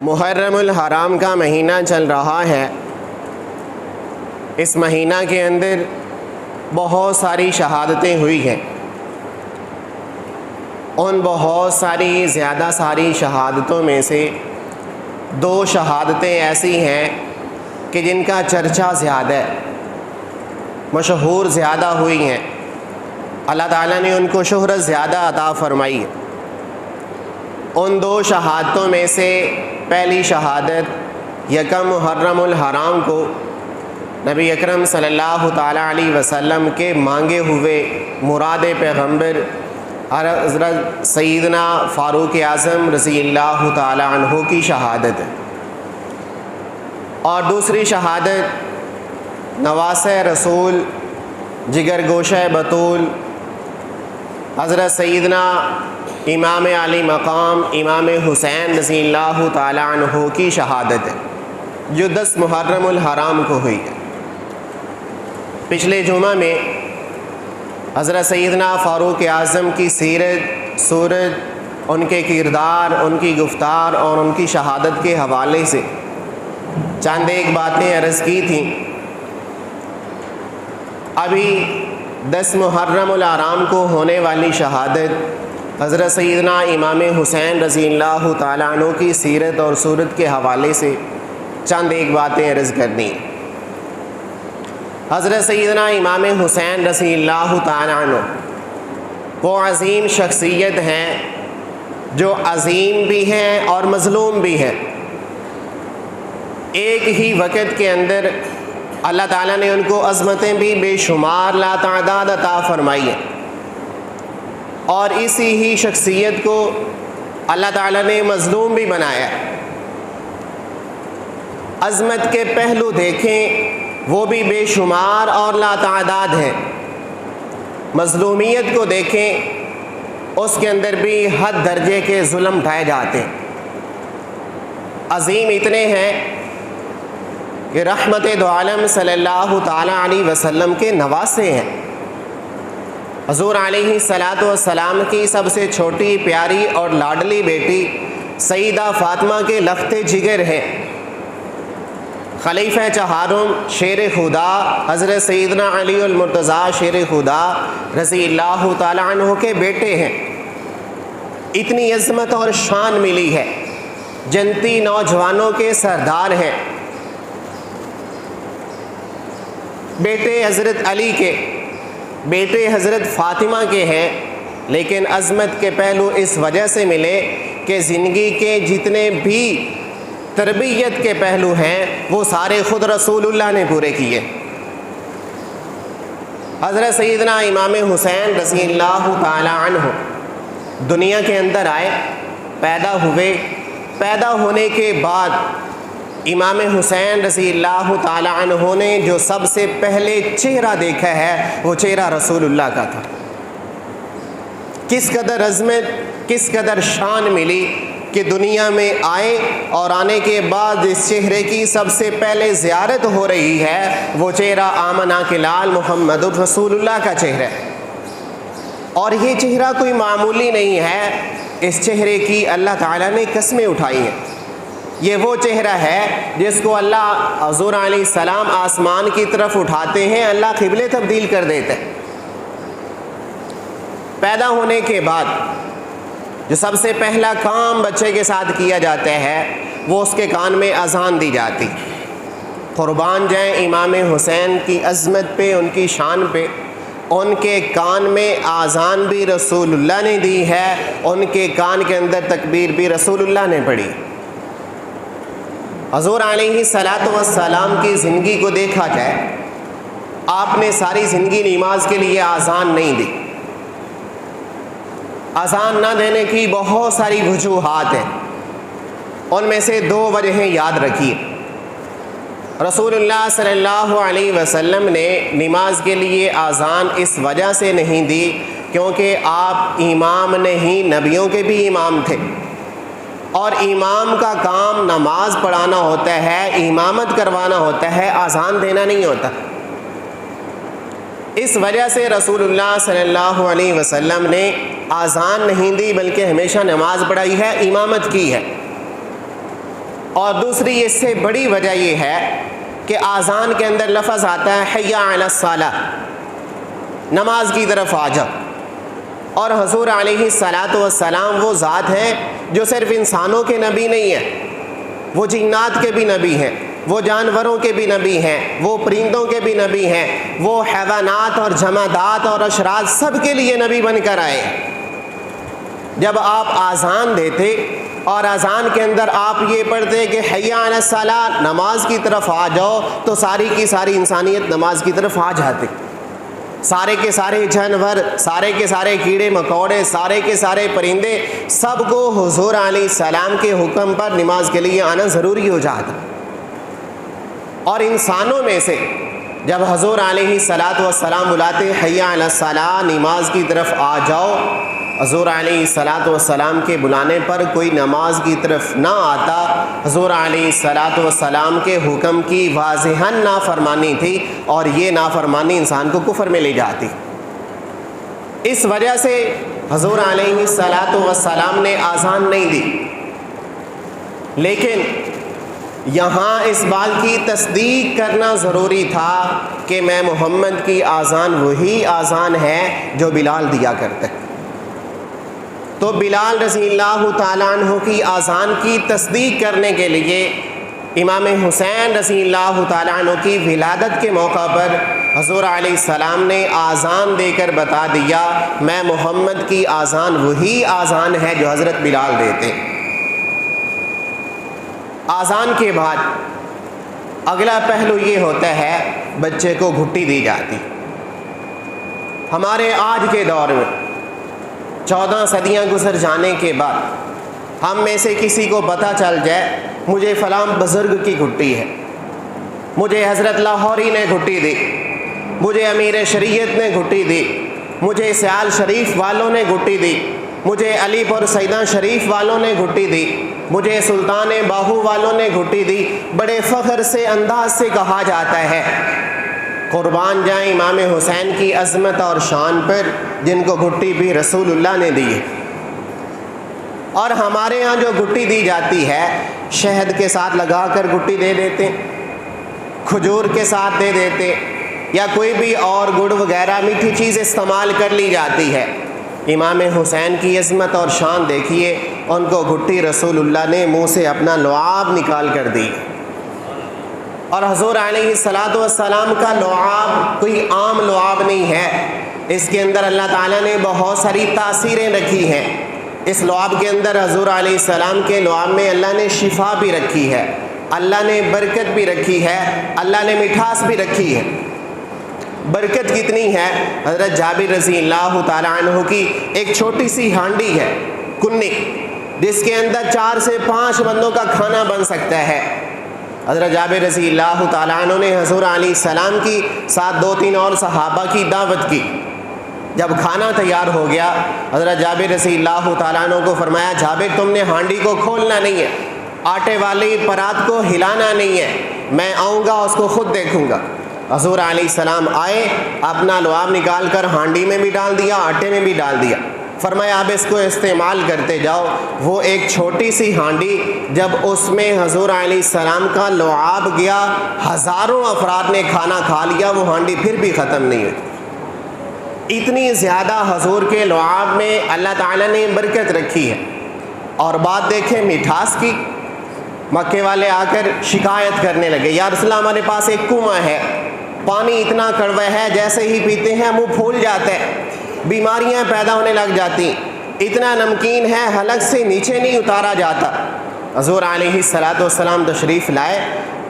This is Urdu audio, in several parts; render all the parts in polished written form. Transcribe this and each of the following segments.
محرم الحرام کا مہینہ چل رہا ہے۔ اس مہینہ کے اندر بہت ساری شہادتیں ہوئی ہیں۔ ان بہت ساری زیادہ ساری شہادتوں میں سے دو شہادتیں ایسی ہیں کہ جن کا چرچا زیادہ ہے، مشہور زیادہ ہوئی ہیں، اللہ تعالیٰ نے ان کو شہرت زیادہ عطا فرمائی ہے۔ ان دو شہادتوں میں سے پہلی شہادت یکم محرم الحرام کو نبی اکرم صلی اللہ تعالیٰ علیہ وسلم کے مانگے ہوئے مراد پیغمبر حضرت سیدنا فاروق اعظم رضی اللہ تعالیٰ عنہ کی شہادت ہے، اور دوسری شہادت نواسہ رسول جگر گوشہ بطول حضرت سیدنا امام علی مقام امام حسین رضی اللہ تعالیٰ عنہ کی شہادت ہے، جو 10 محرم الحرام کو ہوئی ہے۔ پچھلے جمعہ میں حضرت سیدنا فاروق اعظم کی سیرت، صورت، ان کے کردار، ان کی گفتار اور ان کی شہادت کے حوالے سے چند ایک باتیں عرض کی تھیں۔ ابھی 10 محرم الحرام کو ہونے والی شہادت حضرت سیدنا امام حسین رضی اللہ تعالیٰ عنہ کی سیرت اور صورت کے حوالے سے چند ایک باتیں عرض کرنی ہیں۔ حضرت سیدنا امام حسین رضی اللہ تعالیٰ عنہ وہ عظیم شخصیت ہیں جو عظیم بھی ہیں اور مظلوم بھی ہیں۔ ایک ہی وقت کے اندر اللہ تعالیٰ نے ان کو عظمتیں بھی بے شمار لا تعداد عطا فرمائی ہیں، اور اسی ہی شخصیت کو اللہ تعالیٰ نے مظلوم بھی بنایا ہے۔ عظمت کے پہلو دیکھیں وہ بھی بے شمار اور لا تعداد ہیں، مظلومیت کو دیکھیں اس کے اندر بھی حد درجے کے ظلم ڈھائے جاتے ہیں۔ عظیم اتنے ہیں کہ رحمت دو عالم صلی اللہ تعالیٰ علیہ وسلم کے نواسے ہیں۔ حضور علیہ الصلاۃ والسلام کی سب سے چھوٹی پیاری اور لاڈلی بیٹی سیدہ فاطمہ کے لخت جگر ہیں۔ خلیفہ چہارم شیر خدا حضرت سیدنا علی المرتضیٰ شیر خدا رضی اللہ تعالیٰ عنہ کے بیٹے ہیں۔ اتنی عظمت اور شان ملی ہے، جنتی نوجوانوں کے سردار ہیں، بیٹے حضرت علی کے، بیٹے حضرت فاطمہ کے ہیں، لیکن عظمت کے پہلو اس وجہ سے ملے کہ زندگی کے جتنے بھی تربیت کے پہلو ہیں وہ سارے خود رسول اللہ نے پورے کیے۔ حضرت سیدنا امام حسین رضی اللہ تعالیٰ عنہ دنیا کے اندر آئے، پیدا ہوئے، پیدا ہونے کے بعد امام حسین رضی اللہ تعالیٰ عنہ نے جو سب سے پہلے چہرہ دیکھا ہے وہ چہرہ رسول اللہ کا تھا۔ کس قدر عظمت، کس قدر شان ملی کہ دنیا میں آئے اور آنے کے بعد جس چہرے کی سب سے پہلے زیارت ہو رہی ہے وہ چہرہ آمنہ کے لال محمد الرسول اللہ کا چہرہ ہے، اور یہ چہرہ کوئی معمولی نہیں ہے۔ اس چہرے کی اللہ تعالیٰ نے قسمیں اٹھائی ہیں۔ یہ وہ چہرہ ہے جس کو اللہ حضور علیہ السلام آسمان کی طرف اٹھاتے ہیں، اللہ قبلے تبدیل کر دیتے ہیں۔ پیدا ہونے کے بعد جو سب سے پہلا کام بچے کے ساتھ کیا جاتا ہے وہ اس کے کان میں اذان دی جاتی۔ قربان جائیں امام حسین کی عظمت پہ، ان کی شان پہ، ان کے کان میں اذان بھی رسول اللہ نے دی ہے، ان کے کان کے اندر تکبیر بھی رسول اللہ نے پڑھی۔ حضور علیہ الصلاۃ والسلام کی زندگی کو دیکھا جائے، آپ نے ساری زندگی نماز کے لیے اذان نہیں دی۔ اذان نہ دینے کی بہت ساری وجوہات ہیں، ان میں سے 2 وجہیں یاد رکھیے۔ رسول اللہ صلی اللہ علیہ وسلم نے نماز کے لیے اذان اس وجہ سے نہیں دی کیونکہ آپ امام نہیں، نبیوں کے بھی امام تھے، اور امام کا کام نماز پڑھانا ہوتا ہے، امامت کروانا ہوتا ہے، اذان دینا نہیں ہوتا۔ اس وجہ سے رسول اللہ صلی اللہ علیہ وسلم نے اذان نہیں دی بلکہ ہمیشہ نماز پڑھائی ہے، امامت کی ہے۔ اور دوسری اس سے بڑی وجہ یہ ہے کہ آذان کے اندر لفظ آتا ہے حی علی الصلاۃ، نماز کی طرف آ جاؤ۔ اور حضور علیہ الصلاۃ والسلام وہ ذات ہیں جو صرف انسانوں کے نبی نہیں ہیں، وہ جنات کے بھی نبی ہیں، وہ جانوروں کے بھی نبی ہیں، وہ پرندوں کے بھی نبی ہیں، وہ حیوانات اور جمادات اور اشرار سب کے لیے نبی بن کر آئے۔ جب آپ آذان دیتے اور اذان کے اندر آپ یہ پڑھتے کہ حی علی الصلاۃ، نماز کی طرف آ جاؤ، تو ساری کی ساری انسانیت نماز کی طرف آ جاتے۔ سارے کے سارے جانور، سارے کے سارے کیڑے مکوڑے، سارے کے سارے پرندے، سب کو حضور علیہ السلام کے حکم پر نماز کے لیے آنا ضروری ہو جاتا۔ اور انسانوں میں سے جب حضور علیہ الصلاۃ والسلام بلاتے حی علی الصلاۃ، نماز کی طرف آ جاؤ، حضور علیہ الصلاۃ والسلام کے بلانے پر کوئی نماز کی طرف نہ آتا، حضور علیہ الصلاۃ والسلام کے حکم کی واضحاً نافرمانی تھی، اور یہ نافرمانی انسان کو کفر میں لے جاتی۔ اس وجہ سے حضور علیہ الصلاۃ والسلام نے آذان نہیں دی، لیکن یہاں اس بات کی تصدیق کرنا ضروری تھا کہ میں محمد کی آذان وہی آذان ہے جو بلال دیا کرتے۔ تو بلال رضی اللہ تعالیٰ عنہ کی آذان کی تصدیق کرنے کے لیے امام حسین رضی اللہ تعالیٰ عنہ کی ولادت کے موقع پر حضور علیہ السلام نے آذان دے کر بتا دیا میں محمد کی آذان وہی آذان ہے جو حضرت بلال دیتے۔ آذان کے بعد اگلا پہلو یہ ہوتا ہے بچے کو گھٹی دی جاتی۔ ہمارے آج کے دور میں 14 صدیاں گزر جانے کے بعد ہم میں سے کسی کو پتہ چل جائے مجھے فلاں بزرگ کی گھٹی ہے، مجھے حضرت لاہوری نے گھٹی دی، مجھے امیر شریعت نے گھٹی دی، مجھے سیال شریف والوں نے گھٹی دی، مجھے علی پور سیداں شریف والوں نے گھٹی دی، مجھے سلطان باہو والوں نے گھٹی دی، بڑے فخر سے انداز سے کہا جاتا ہے۔ قربان جائیں امام حسین کی عظمت اور شان پر جن کو گھٹی بھی رسول اللہ نے دی ہے۔ اور ہمارے ہاں جو گھٹی دی جاتی ہے شہد کے ساتھ لگا کر گھٹی دے دیتے، کھجور کے ساتھ دے دیتے، یا کوئی بھی اور گڑ وغیرہ میٹھی چیز استعمال کر لی جاتی ہے۔ امام حسین کی عظمت اور شان دیکھیے، ان کو گھٹی رسول اللہ نے منہ سے اپنا لعاب نکال کر دی۔ اور حضور علیہ الصلاۃ والسلام کا لعاب کوئی عام لعاب نہیں ہے، اس کے اندر اللہ تعالیٰ نے بہت ساری تاثیریں رکھی ہیں۔ اس لعاب کے اندر حضور علیہ السلام کے لعاب میں اللہ نے شفا بھی رکھی ہے، اللہ نے برکت بھی رکھی ہے، اللہ نے مٹھاس بھی رکھی ہے۔ برکت کتنی ہے؟ حضرت جابر رضی اللہ تعالیٰ عنہ کی ایک چھوٹی سی ہانڈی ہے، کنی، جس کے اندر 4 سے 5 بندوں کا کھانا بن سکتا ہے۔ حضرت جابر رضی اللہ تعالیٰ عنہ نے حضور علیہ السلام کی ساتھ 2-3 اور صحابہ کی دعوت کی۔ جب کھانا تیار ہو گیا حضرت جابر رضی اللہ تعالیٰ عنہ کو فرمایا جابر تم نے ہانڈی کو کھولنا نہیں ہے، آٹے والی پرات کو ہلانا نہیں ہے، میں آؤں گا اس کو خود دیکھوں گا۔ حضور علیہ السلام آئے، اپنا لعاب نکال کر ہانڈی میں بھی ڈال دیا، آٹے میں بھی ڈال دیا، فرمایا اب اس کو استعمال کرتے جاؤ۔ وہ ایک چھوٹی سی ہانڈی، جب اس میں حضور علیہ السلام کا لعاب گیا، ہزاروں افراد نے کھانا کھا لیا، وہ ہانڈی پھر بھی ختم نہیں ہوئی۔ اتنی زیادہ حضور کے لعاب میں اللہ تعالیٰ نے برکت رکھی ہے۔ اور بات دیکھیں مٹھاس کی، مکے والے آ کر شکایت کرنے لگے، یا رسول اللہ ہمارے پاس ایک کنواں ہے، پانی اتنا کڑوا ہے جیسے ہی پیتے ہیں منہ پھول جاتا ہے، بیماریاں پیدا ہونے لگ جاتی، اتنا نمکین ہے حلق سے نیچے نہیں اتارا جاتا۔ حضور علیہ الصلاۃ والسلام تشریف لائے،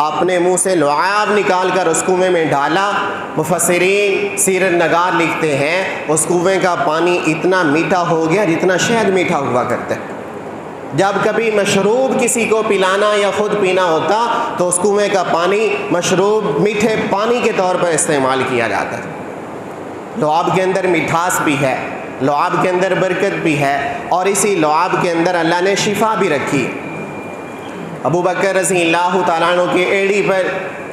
اپنے منہ سے لعاب نکال کر اس کنویں میں ڈالا۔ مفسرین سیرت نگار لکھتے ہیں اس کنویں کا پانی اتنا میٹھا ہو گیا جتنا شہد میٹھا ہوا کرتا ہے۔ جب کبھی مشروب کسی کو پلانا یا خود پینا ہوتا تو اس کنویں کا پانی مشروب میٹھے پانی کے طور پر استعمال کیا جاتا ہے۔ لعاب کے اندر مٹھاس بھی ہے، لعاب کے اندر برکت بھی ہے، اور اسی لعاب کے اندر اللہ نے شفا بھی رکھی۔ ابو بکر رضی اللہ تعالیٰ عنہ کی ایڑی پر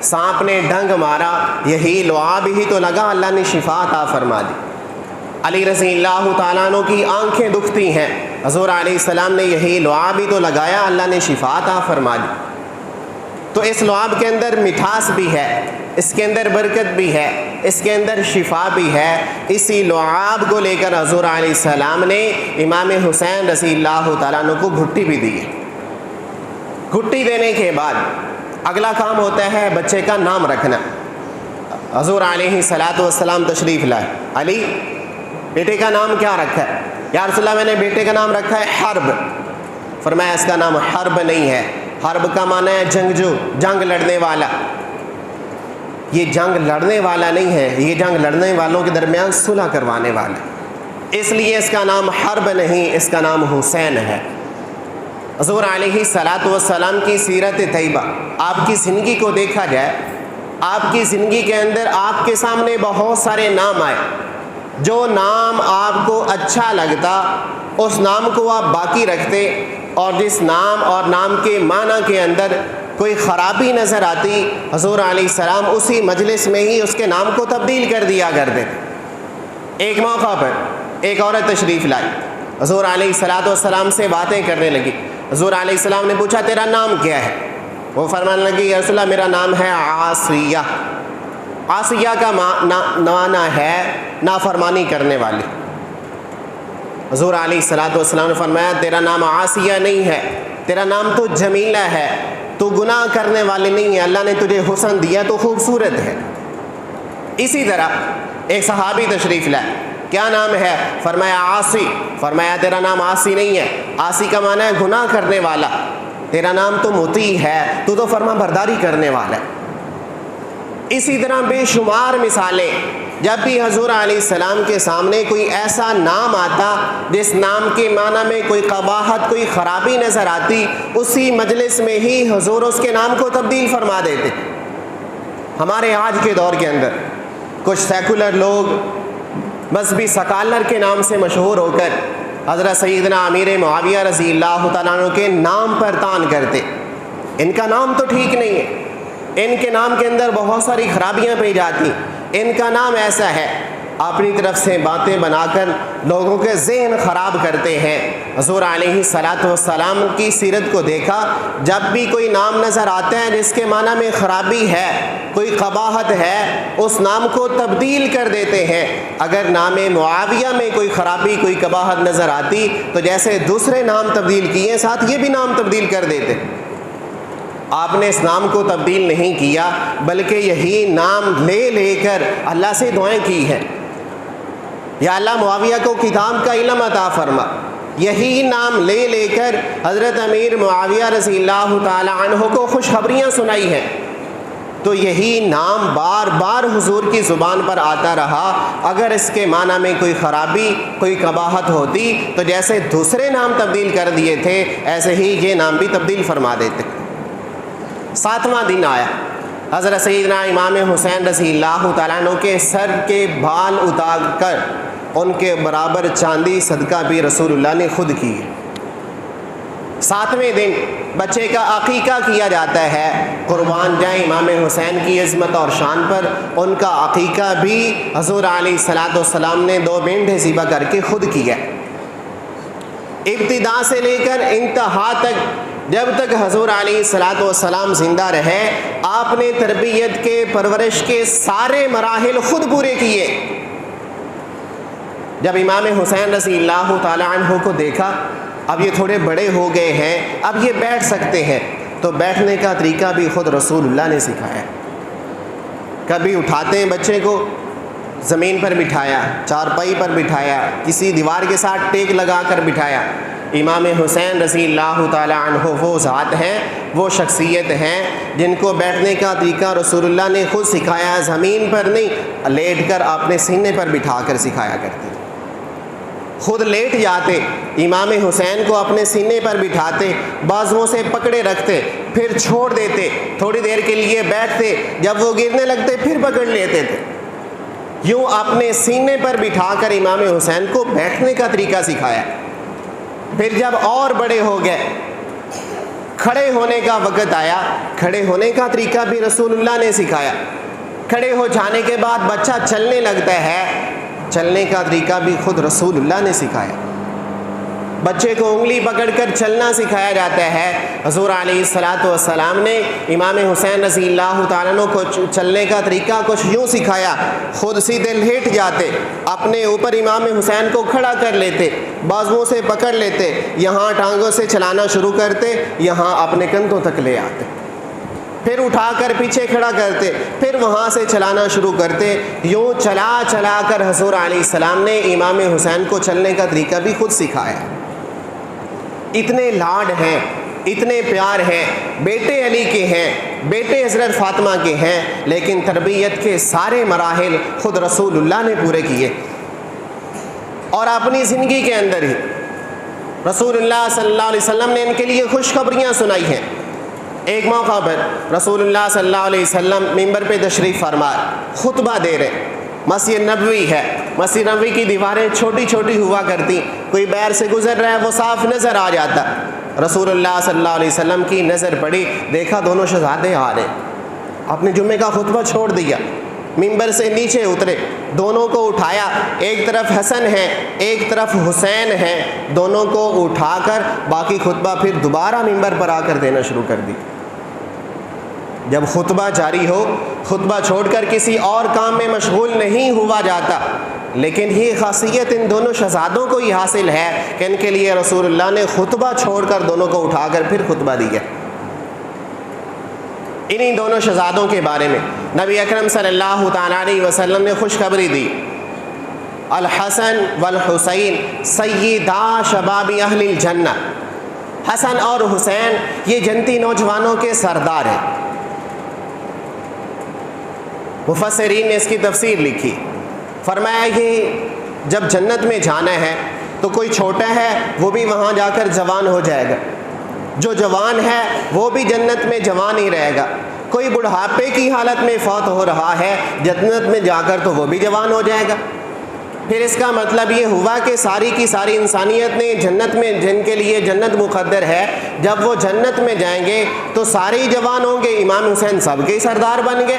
سانپ نے ڈنگ مارا، یہی لعاب ہی تو لگا، اللہ نے شفا عطا فرما دی۔ علی رضی اللہ تعالیٰ عنہ کی آنکھیں دکھتی ہیں، حضور علیہ السلام نے یہی لعاب ہی تو لگایا، اللہ نے شفا عطا فرما دی۔ تو اس لعاب کے اندر مٹھاس بھی ہے، اس کے اندر برکت بھی ہے، اس کے اندر شفا بھی ہے۔ اسی لعاب کو لے کر حضور علیہ السلام نے امام حسین رضی اللہ تعالیٰ عنہ کو گھٹی بھی دی ہے۔ گھٹی دینے کے بعد اگلا کام ہوتا ہے بچے کا نام رکھنا۔ حضور علیہ السلام تشریف لائے، علی بیٹے کا نام کیا رکھا ہے؟ یا رسول اللہ میں نے بیٹے کا نام رکھا ہے حرب۔ فرمایا اس کا نام حرب نہیں ہے، حرب کا معنی ہے جنگجو، جنگ لڑنے والا۔ یہ جنگ لڑنے والا نہیں ہے، یہ جنگ لڑنے والوں کے درمیان صلح کروانے والا، اس لیے اس کا نام حرب نہیں، اس کا نام حسین ہے۔ حضور علیہ السلام کی سیرت طیبہ، آپ کی زندگی کو دیکھا جائے، آپ کی زندگی کے اندر آپ کے سامنے بہت سارے نام آئے، جو نام آپ کو اچھا لگتا اس نام کو آپ باقی رکھتے، اور جس نام اور نام کے معنی کے اندر کوئی خرابی نظر آتی، حضور علیہ السلام اسی مجلس میں ہی اس کے نام کو تبدیل کر دیا کرتے۔ ایک موقع پر ایک عورت تشریف لائی، حضور علیہ السلام سے باتیں کرنے لگی۔ حضور علیہ السلام نے پوچھا تیرا نام کیا ہے؟ وہ فرمانے لگی یا رسول اللہ میرا نام ہے عاصیہ۔ عاصیہ کا معنی ہے نافرمانی کرنے والی۔ حضور علیہ السلام نے فرمایا تیرا نام عاصیہ نہیں ہے، تیرا نام تو جمیلہ ہے، تو گناہ کرنے والی نہیں ہے، اللہ نے تجھے حسن دیا تو خوبصورت ہے۔ اسی طرح ایک صحابی تشریف لائے، کیا نام ہے؟ فرمایا عاصی۔ فرمایا تیرا نام عاصی نہیں ہے، عاصی کا معنی ہے گناہ کرنے والا، تیرا نام تو مطیع ہے، تو فرما برداری کرنے والا ہے۔ اسی طرح بے شمار مثالیں، جب بھی حضور علیہ السلام کے سامنے کوئی ایسا نام آتا جس نام کے معنی میں کوئی قباحت، کوئی خرابی نظر آتی، اسی مجلس میں ہی حضور اس کے نام کو تبدیل فرما دیتے۔ ہمارے آج کے دور کے اندر کچھ سیکولر لوگ مذہبی سکالر کے نام سے مشہور ہو کر حضرت سیدنا امیر معاویہ رضی اللہ تعالیٰ عنہ کے نام پر طعن کرتے۔ ان کا نام تو ٹھیک نہیں ہے، ان کے نام کے اندر بہت ساری خرابیاں پائی جاتی، ان کا نام ایسا ہے، اپنی طرف سے باتیں بنا کر لوگوں کے ذہن خراب کرتے ہیں۔ حضور علیہ السلام کی سیرت کو دیکھا، جب بھی کوئی نام نظر آتا ہے جس کے معنی میں خرابی ہے، کوئی قباحت ہے، اس نام کو تبدیل کر دیتے ہیں۔ اگر نام معاویہ میں کوئی خرابی، کوئی قباحت نظر آتی تو جیسے دوسرے نام تبدیل کیے ساتھ یہ بھی نام تبدیل کر دیتے۔ آپ نے اس نام کو تبدیل نہیں کیا، بلکہ یہی نام لے لے کر اللہ سے دعائیں کی ہیں، یا اللہ معاویہ کو کتاب کا علم عطا فرما۔ یہی نام لے لے کر حضرت امیر معاویہ رضی اللہ تعالی عنہ کو خوشخبریاں سنائی ہیں۔ تو یہی نام بار بار حضور کی زبان پر آتا رہا۔ اگر اس کے معنی میں کوئی خرابی، کوئی قباحت ہوتی تو جیسے دوسرے نام تبدیل کر دیے تھے، ایسے ہی یہ نام بھی تبدیل فرما دیتے۔ 7واں دن آیا، حضرت سیدنا امام حسین رضی اللہ تعالیٰ عنہ کے سر کے بال اتار کر ان کے برابر چاندی صدقہ بھی رسول اللہ نے خود کی ہے۔ 7ویں دن بچے کا عقیقہ کیا جاتا ہے، قربان جائیں امام حسین کی عظمت اور شان پر، ان کا عقیقہ بھی حضور علیہ السلام نے 2 مینڈھے ذبح کر کے خود کیا۔ ابتدا سے لے کر انتہا تک، جب تک حضور علیہ السلام زندہ رہے، آپ نے تربیت کے، پرورش کے سارے مراحل خود پورے کیے۔ جب امام حسین رضی اللہ تعالی عنہ کو دیکھا، اب یہ تھوڑے بڑے ہو گئے ہیں، اب یہ بیٹھ سکتے ہیں، تو بیٹھنے کا طریقہ بھی خود رسول اللہ نے سکھایا۔ کبھی اٹھاتے ہیں بچے کو، زمین پر بٹھایا، چارپائی پر بٹھایا، کسی دیوار کے ساتھ ٹیک لگا کر بٹھایا۔ امام حسین رضی اللہ تعالی عنہ وہ ذات ہیں، وہ شخصیت ہیں جن کو بیٹھنے کا طریقہ رسول اللہ نے خود سکھایا، زمین پر نہیں، لیٹ کر اپنے سینے پر بٹھا کر سکھایا کرتے۔ خود لیٹ جاتے، امام حسین کو اپنے سینے پر بٹھاتے، بازوؤں سے پکڑے رکھتے، پھر چھوڑ دیتے، تھوڑی دیر کے لیے بیٹھتے، جب وہ گرنے لگتے پھر پکڑ لیتے تھے۔ یوں اپنے سینے پر بٹھا کر امام حسین کو بیٹھنے کا طریقہ سکھایا۔ پھر جب اور بڑے ہو گئے، کھڑے ہونے کا وقت آیا، کھڑے ہونے کا طریقہ بھی رسول اللہ نے سکھایا۔ کھڑے ہو جانے کے بعد بچہ چلنے لگتا ہے، چلنے کا طریقہ بھی خود رسول اللہ نے سکھایا۔ بچے کو انگلی پکڑ کر چلنا سکھایا جاتا ہے، حضور علیہ الصلاۃ والسلام نے امام حسین رضی اللہ تعالیٰ عنہ کو چلنے کا طریقہ کچھ یوں سکھایا، خود سیدھے لیٹ جاتے، اپنے اوپر امام حسین کو کھڑا کر لیتے، بازوؤں سے پکڑ لیتے، یہاں ٹانگوں سے چلانا شروع کرتے، یہاں اپنے کندھوں تک لے آتے، پھر اٹھا کر پیچھے کھڑا کرتے، پھر وہاں سے چلانا شروع کرتے، یوں چلا چلا کر حضور علیہ السلام نے امام حسین کو چلنے کا طریقہ بھی خود سکھایا۔ اتنے لاڈ ہیں، اتنے پیار ہیں، بیٹے علی کے ہیں، بیٹے حضرت فاطمہ کے ہیں، لیکن تربیت کے سارے مراحل خود رسول اللہ نے پورے کیے، اور اپنی زندگی کے اندر ہی رسول اللہ صلی اللہ علیہ وسلم نے ان کے لیے خوشخبریاں سنائی ہیں۔ ایک موقع پر رسول اللہ صلی اللہ علیہ وسلم ممبر پہ تشریف فرما خطبہ دے رہے، مسجد نبوی ہے، مسجد نبوی کی دیواریں چھوٹی چھوٹی ہوا کرتی، کوئی بیر سے گزر رہا ہے وہ صاف نظر آ جاتا۔ رسول اللہ صلی اللہ علیہ وسلم کی نظر پڑی، دیکھا دونوں شہزادے آ رہے، اپنے جمعے کا خطبہ چھوڑ دیا، ممبر سے نیچے اترے، دونوں کو اٹھایا، ایک طرف حسن ہے ایک طرف حسین ہے، دونوں کو اٹھا کر باقی خطبہ پھر دوبارہ ممبر پر آ کر دینا شروع کر دی۔ جب خطبہ جاری ہو، خطبہ چھوڑ کر کسی اور کام میں مشغول نہیں ہوا جاتا، لیکن یہ خاصیت ان دونوں شہزادوں کو ہی حاصل ہے کہ ان کے لیے رسول اللہ نے خطبہ چھوڑ کر دونوں کو اٹھا کر پھر خطبہ دیا۔ انہی دونوں شہزادوں کے بارے میں نبی اکرم صلی اللہ تعالیٰ علیہ وسلم نے خوشخبری دی، الحسن والحسین سیدا شباب اہل الجنہ، حسن اور حسین یہ جنتی نوجوانوں کے سردار ہیں۔ مفسرین نے اس کی تفسیر لکھی، فرمایا یہ جب جنت میں جانا ہے تو کوئی چھوٹا ہے وہ بھی وہاں جا کر جوان ہو جائے گا، جو جوان ہے وہ بھی جنت میں جوان ہی رہے گا، کوئی بڑھاپے کی حالت میں فوت ہو رہا ہے جنت میں جا کر تو وہ بھی جوان ہو جائے گا۔ پھر اس کا مطلب یہ ہوا کہ ساری کی ساری انسانیت نے جنت میں، جن کے لیے جنت مقدر ہے، جب وہ جنت میں جائیں گے تو سارے ہی جوان ہوں گے، امام حسین سب کے سردار بن گئے۔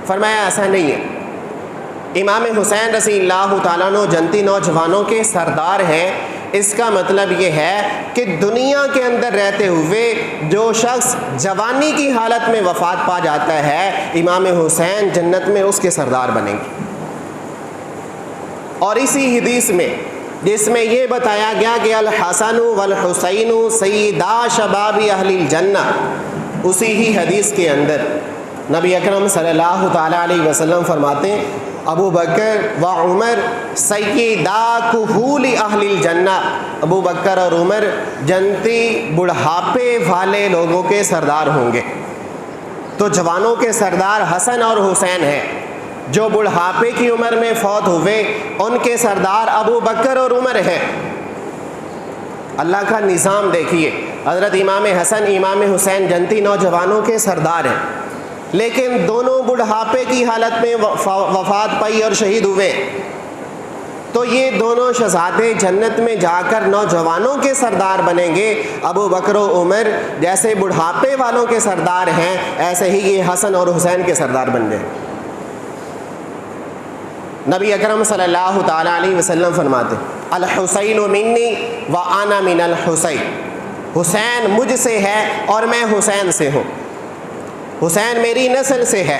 فرمایا ایسا نہیں ہے، امام حسین رضی اللہ تعالیٰ عنہ جنتی نوجوانوں کے سردار ہیں۔ اس کا مطلب یہ ہے کہ دنیا کے اندر رہتے ہوئے جو شخص جوانی کی حالت میں وفات پا جاتا ہے، امام حسین جنت میں اس کے سردار بنیں گے۔ اور اسی حدیث میں جس میں یہ بتایا گیا کہ الحسن والحسین سیدا شباب اہل الجنہ، اسی ہی حدیث کے اندر نبی اکرم صلی اللہ تعالیٰ علیہ وسلم فرماتے ہیں ابو بکر و عمر سیدا کہول اہل الجنہ، ابو بکر اور عمر جنتی بڑھاپے والے لوگوں کے سردار ہوں گے۔ تو جوانوں کے سردار حسن اور حسین ہیں، جو بڑھاپے کی عمر میں فوت ہوئے ان کے سردار ابو بکر اور عمر ہیں۔ اللہ کا نظام دیکھیے، حضرت امام حسن امام حسین جنتی نوجوانوں کے سردار ہیں، لیکن دونوں بڑھاپے کی حالت میں وفات پائی اور شہید ہوئے، تو یہ دونوں شہزادے جنت میں جا کر نوجوانوں کے سردار بنیں گے۔ ابو بکر و عمر جیسے بڑھاپے والوں کے سردار ہیں، ایسے ہی یہ حسن اور حسین کے سردار بن گئے۔ نبی اکرم صلی اللہ تعالیٰ علیہ وسلم فرماتے الحسین منی وانا من الحسین، حسین مجھ سے ہے اور میں حسین سے ہوں، حسین میری نسل سے ہے،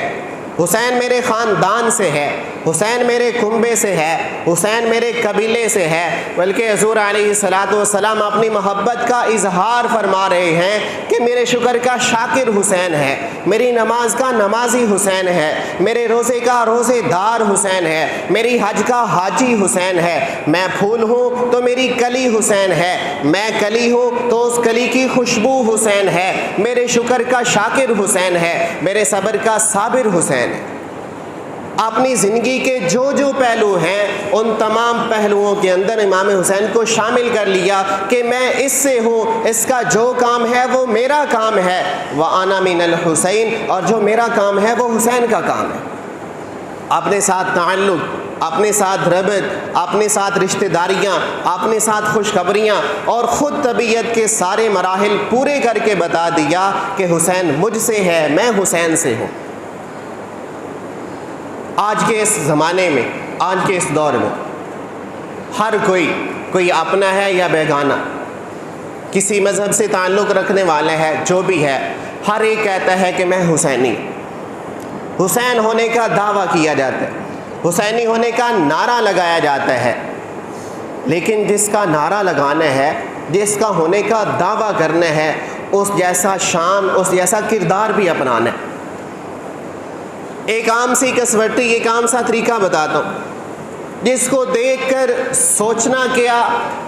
حسین میرے خاندان سے ہے، حسین میرے کنبے سے ہے، حسین میرے قبیلے سے ہے۔ بلکہ حضور علیہ الصلاۃ والسلام اپنی محبت کا اظہار فرما رہے ہیں کہ میرے شکر کا شاکر حسین ہے، میری نماز کا نمازی حسین ہے، میرے روزے کا روزے دار حسین ہے، میری حج کا حاجی حسین ہے، میں پھول ہوں تو میری کلی حسین ہے، میں کلی ہوں تو اس کلی کی خوشبو حسین ہے، میرے شکر کا شاکر حسین ہے، میرے صبر کا صابر حسین ہے۔ اپنی زندگی کے جو جو پہلو ہیں ان تمام پہلوؤں کے اندر امام حسین کو شامل کر لیا کہ میں اس سے ہوں، اس کا جو کام ہے وہ میرا کام ہے، وَأَنَا مِنَ الْحُسَيْن، اور جو میرا کام ہے وہ حسین کا کام ہے۔ اپنے ساتھ تعلق، اپنے ساتھ ربط، اپنے ساتھ رشتہ داریاں، اپنے ساتھ خوشخبریاں اور خود طبیعت کے سارے مراحل پورے کر کے بتا دیا کہ حسین مجھ سے ہے، میں حسین سے ہوں۔ آج کے اس زمانے میں، آج کے اس دور میں ہر کوئی کوئی اپنا ہے یا بیگانہ، کسی مذہب سے تعلق رکھنے والا ہے، جو بھی ہے، ہر ایک کہتا ہے کہ میں حسینی، حسین ہونے کا دعویٰ کیا جاتا ہے، حسینی ہونے کا نعرہ لگایا جاتا ہے، لیکن جس کا نعرہ لگانا ہے، جس کا ہونے کا دعویٰ کرنا ہے، اس جیسا شان، اس جیسا کردار بھی اپنانا ہے۔ ایک عام سی کسوٹی، ایک عام سا طریقہ بتاتا ہوں، جس کو دیکھ کر سوچنا کیا،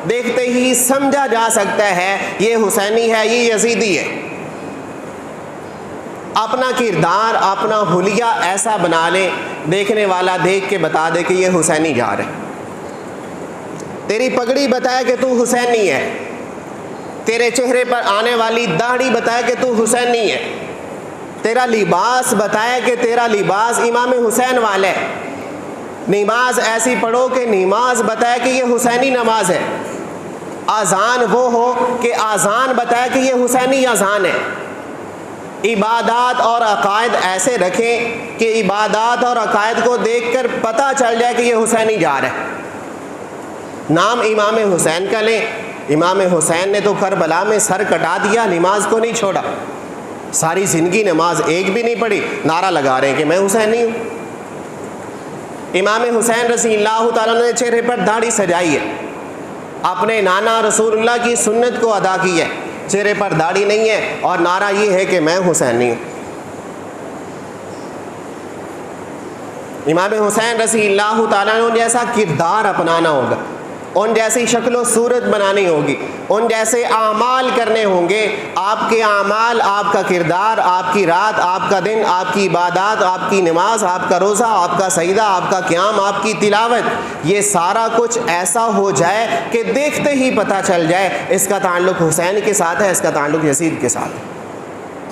دیکھتے ہی سمجھا جا سکتا ہے یہ حسینی ہے، یہ یزیدی ہے۔ اپنا کردار، اپنا حلیہ ایسا بنا لے، دیکھنے والا دیکھ کے بتا دے کہ یہ حسینی جا رہے۔ تیری پگڑی بتائے کہ تو حسینی ہے، تیرے چہرے پر آنے والی داڑھی بتائے کہ تو حسینی ہے، تیرا لباس بتائے کہ تیرا لباس امام حسین والا ہے، نماز ایسی پڑھو کہ نماز بتائے کہ یہ حسینی نماز ہے، اذان وہ ہو کہ اذان بتائے کہ یہ حسینی اذان ہے، عبادات اور عقائد ایسے رکھیں کہ عبادات اور عقائد کو دیکھ کر پتہ چل جائے کہ یہ حسینی جا رہا ہے۔ نام امام حسین کا لیں، امام حسین نے تو کربلا میں سر کٹا دیا، نماز کو نہیں چھوڑا، ساری زندگی نماز ایک بھی نہیں پڑھی، نعرہ لگا رہے ہیں کہ میں حسینی ہوں۔ امام حسین رضی اللہ تعالیٰ نے چہرے پر داڑھی سجائی ہے، اپنے نانا رسول اللہ کی سنت کو ادا کی ہے، چہرے پر داڑھی نہیں ہے اور نعرہ یہ ہے کہ میں حسینی ہوں۔ امام حسین رضی اللہ تعالیٰ نے ان جیسا کردار اپنانا ہوگا، ان جیسی شکل و صورت بنانی ہوگی، ان جیسے اعمال کرنے ہوں گے۔ آپ کے اعمال، آپ کا کردار، آپ کی رات، آپ کا دن، آپ کی عبادات، آپ کی نماز، آپ کا روزہ، آپ کا سجدہ، آپ کا قیام، آپ کی تلاوت، یہ سارا کچھ ایسا ہو جائے کہ دیکھتے ہی پتہ چل جائے اس کا تعلق حسین کے ساتھ ہے، اس کا تعلق یزید کے ساتھ ہے۔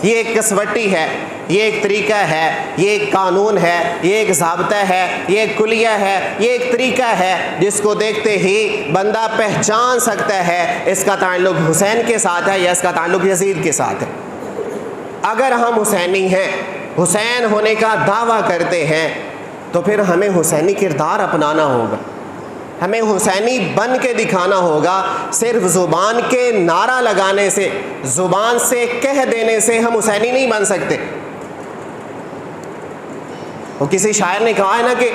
یہ ایک کسوٹی ہے، یہ ایک طریقہ ہے، یہ ایک قانون ہے، یہ ایک ضابطہ ہے، یہ ایک کلیہ ہے، یہ ایک طریقہ ہے جس کو دیکھتے ہی بندہ پہچان سکتا ہے اس کا تعلق حسین کے ساتھ ہے یا اس کا تعلق یزید کے ساتھ ہے۔ اگر ہم حسینی ہیں، حسین ہونے کا دعویٰ کرتے ہیں، تو پھر ہمیں حسینی کردار اپنانا ہوگا، ہمیں حسینی بن کے دکھانا ہوگا۔ صرف زبان کے نعرہ لگانے سے، زبان سے کہہ دینے سے ہم حسینی نہیں بن سکتے۔ وہ کسی شاعر نے کہا ہے نا کہ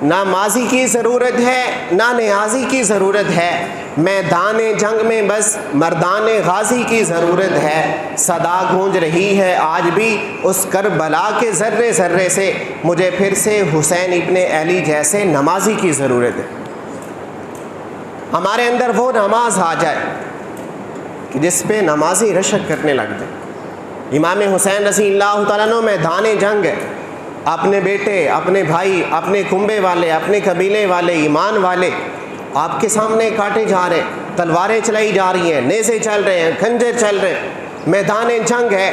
نہ ماضی کی ضرورت ہے نہ نیازی کی ضرورت ہے، میدان جنگ میں بس مردان غازی کی ضرورت ہے، صدا گونج رہی ہے آج بھی اس کربلا کے ذرے ذرے سے، مجھے پھر سے حسین ابن علی جیسے نمازی کی ضرورت ہے۔ ہمارے اندر وہ نماز آ جائے کہ جس پہ نمازی رشک کرنے لگ جائے۔ امام حسین رضی اللہ تعالیٰ عنہ میدان جنگ ہے، اپنے بیٹے، اپنے بھائی، اپنے کنبے والے، اپنے قبیلے والے، ایمان والے آپ کے سامنے کاٹے جا رہے ہیں، تلواریں چلائی جا رہی ہیں، نیزے چل رہے ہیں، خنجر چل رہے ہیں، میدان جنگ ہے،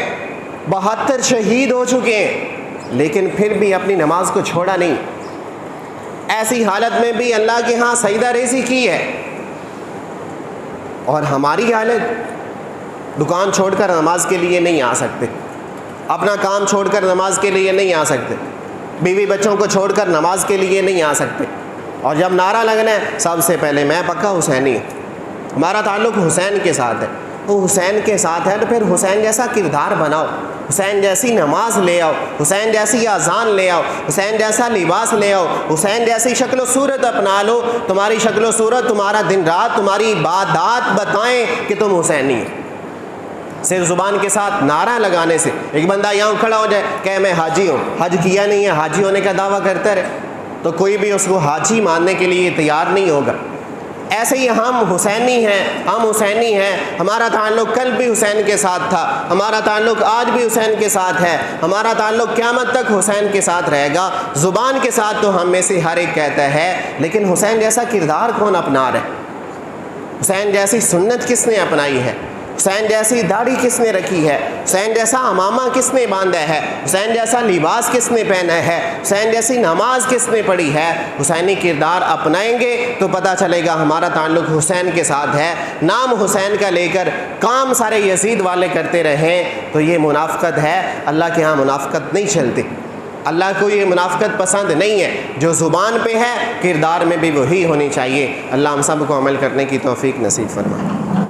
72 شہید ہو چکے ہیں، لیکن پھر بھی اپنی نماز کو چھوڑا نہیں۔ ایسی حالت میں بھی اللہ کے ہاں سجدہ ریزی کی ہے، اور ہماری حالت دکان چھوڑ کر نماز کے لیے نہیں آ سکتے، اپنا کام چھوڑ کر نماز کے لیے نہیں آ سکتے، بیوی بچوں کو چھوڑ کر نماز کے لیے نہیں آ سکتے، اور جب نعرہ لگنا ہے سب سے پہلے میں پکا حسینی ہوں، ہمارا تعلق حسین کے ساتھ ہے، وہ حسین کے ساتھ ہے تو پھر حسین جیسا کردار بناؤ، حسین جیسی نماز لے آؤ، حسین جیسی اذان لے آؤ، حسین جیسا لباس لے آؤ، حسین جیسی شکل و صورت اپنا لو، تمہاری شکل و صورت، تمہارا دن رات، تمہاری عبادات بتائیں کہ تم حسینی ہو۔ صرف زبان کے ساتھ نعرہ لگانے سے ایک بندہ یہاں کھڑا ہو جائے کہ میں حاجی ہوں، حج کیا نہیں ہے، حاجی ہونے کا دعویٰ کرتا رہے، تو کوئی بھی اس کو حاجی ماننے کے لیے تیار نہیں ہوگا۔ ایسے ہی ہم حسینی ہیں، ہم حسینی ہیں، ہمارا تعلق کل بھی حسین کے ساتھ تھا، ہمارا تعلق آج بھی حسین کے ساتھ ہے، ہمارا تعلق قیامت تک حسین کے ساتھ رہے گا۔ زبان کے ساتھ تو ہم میں سے ہر ایک کہتا ہے، لیکن حسین جیسا کردار کون اپنا رہا ہے؟ حسین جیسی سنت کس نے اپنائی ہے؟ حسین جیسی داڑھی کس نے رکھی ہے؟ حسین جیسا امامہ کس نے باندھا ہے؟ حسین جیسا لباس کس نے پہنا ہے؟ حسین جیسی نماز کس نے پڑھی ہے؟ حسینی کردار اپنائیں گے تو پتہ چلے گا ہمارا تعلق حسین کے ساتھ ہے۔ نام حسین کا لے کر کام سارے یزید والے کرتے رہیں تو یہ منافقت ہے، اللہ کے ہاں منافقت نہیں چلتی۔ اللہ کو یہ منافقت پسند نہیں ہے، جو زبان پہ ہے کردار میں بھی وہی ہونی چاہیے۔ اللہ ہم سب کو عمل کرنے کی توفیق نصیب فرمائے۔